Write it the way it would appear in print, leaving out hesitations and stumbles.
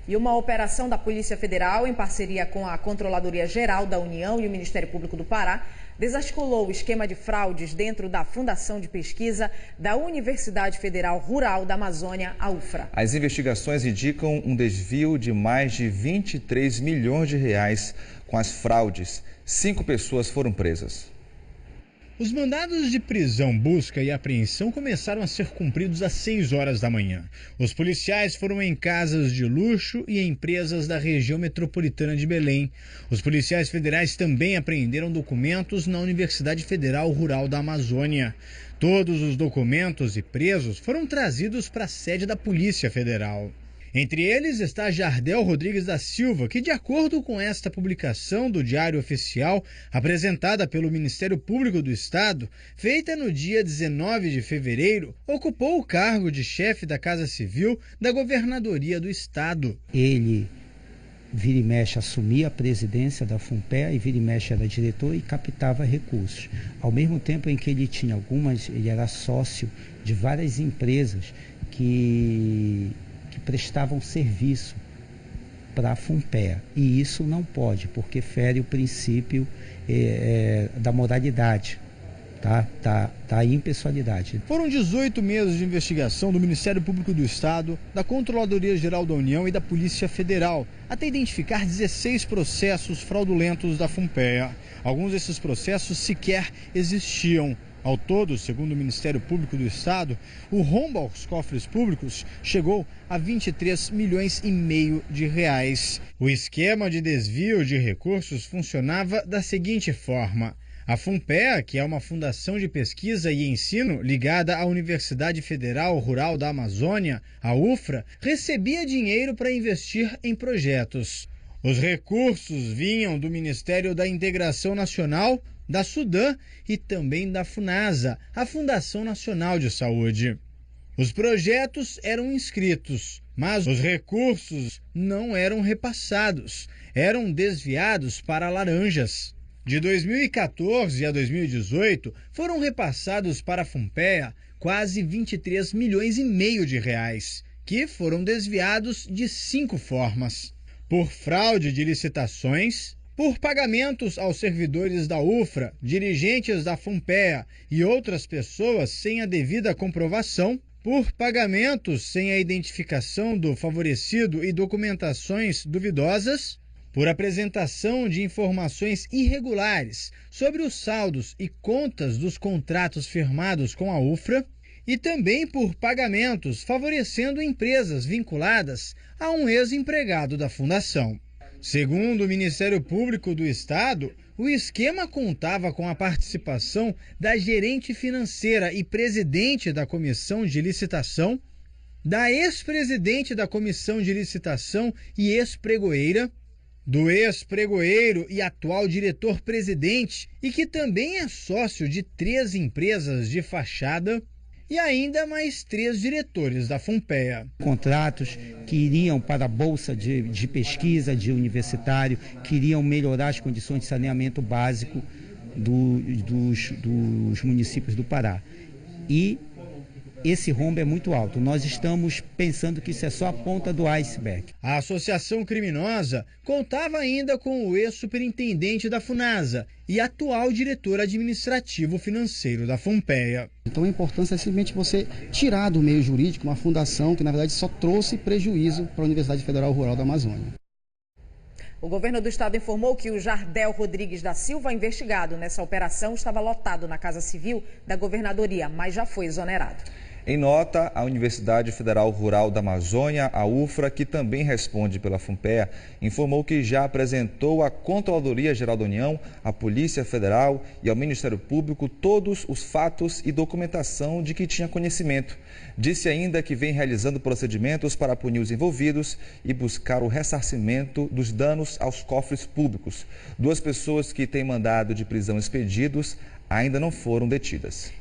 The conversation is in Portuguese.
E uma operação da Polícia Federal, em parceria com a Controladoria Geral da União e o Ministério Público do Pará, desarticulou o esquema de fraudes dentro da Fundação de Pesquisa da Universidade Federal Rural da Amazônia, a UFRA. As investigações indicam um desvio de mais de 23 milhões de reais com as fraudes. 5 pessoas foram presas. Os mandados de prisão, busca e apreensão começaram a ser cumpridos às 6 horas da manhã. Os policiais foram em casas de luxo e empresas da região metropolitana de Belém. Os policiais federais também apreenderam documentos na Universidade Federal Rural da Amazônia. Todos os documentos e presos foram trazidos para a sede da Polícia Federal. Entre eles está Jardel Rodrigues da Silva, que, de acordo com esta publicação do Diário Oficial, apresentada pelo Ministério Público do Estado, feita no dia 19 de fevereiro, ocupou o cargo de chefe da Casa Civil da Governadoria do Estado. Ele, vira e mexe, assumia a presidência da FUNPEA e vira e mexe era diretor e captava recursos. Ao mesmo tempo em que ele tinha ele era sócio de várias empresas que prestavam serviço para a FUNPEA. E isso não pode, porque fere o princípio da moralidade, da impessoalidade. Foram 18 meses de investigação do Ministério Público do Estado, da Controladoria Geral da União e da Polícia Federal, até identificar 16 processos fraudulentos da FUNPEA. Alguns desses processos sequer existiam. Ao todo, segundo o Ministério Público do Estado, o rombo aos cofres públicos chegou a 23 milhões e meio de reais. O esquema de desvio de recursos funcionava da seguinte forma: a FUNPEA, que é uma fundação de pesquisa e ensino ligada à Universidade Federal Rural da Amazônia, a UFRA, recebia dinheiro para investir em projetos. Os recursos vinham do Ministério da Integração Nacional, da Sudam e também da FUNASA, a Fundação Nacional de Saúde. Os projetos eram inscritos, mas os recursos não eram repassados, eram desviados para laranjas. De 2014 a 2018, foram repassados para a FUNPEA quase 23 milhões e meio de reais, que foram desviados de 5 formas: por fraude de licitações, por pagamentos aos servidores da UFRA, dirigentes da FUNPEA e outras pessoas sem a devida comprovação, por pagamentos sem a identificação do favorecido e documentações duvidosas, por apresentação de informações irregulares sobre os saldos e contas dos contratos firmados com a UFRA, e também por pagamentos favorecendo empresas vinculadas a um ex-empregado da Fundação. Segundo o Ministério Público do Estado, o esquema contava com a participação da gerente financeira e presidente da Comissão de Licitação, da ex-presidente da Comissão de Licitação e ex-pregoeira, do ex-pregoeiro e atual diretor-presidente, e que também é sócio de 3 empresas de fachada, e ainda mais 3 diretores da FUNPEA. Contratos que iriam para a bolsa de pesquisa de universitário, que iriam melhorar as condições de saneamento básico dos municípios do Pará. E esse rombo é muito alto. Nós estamos pensando que isso é só a ponta do iceberg. A associação criminosa contava ainda com o ex-superintendente da FUNASA e atual diretor administrativo financeiro da FUNPEA. Então a importância é simplesmente você tirar do meio jurídico uma fundação que na verdade só trouxe prejuízo para a Universidade Federal Rural da Amazônia. O governo do estado informou que o Jardel Rodrigues da Silva, investigado nessa operação, estava lotado na Casa Civil da Governadoria, mas já foi exonerado. Em nota, a Universidade Federal Rural da Amazônia, a UFRA, que também responde pela FUNPEA, informou que já apresentou à Controladoria Geral da União, à Polícia Federal e ao Ministério Público todos os fatos e documentação de que tinha conhecimento. Disse ainda que vem realizando procedimentos para punir os envolvidos e buscar o ressarcimento dos danos aos cofres públicos. 2 pessoas que têm mandado de prisão expedidos ainda não foram detidas.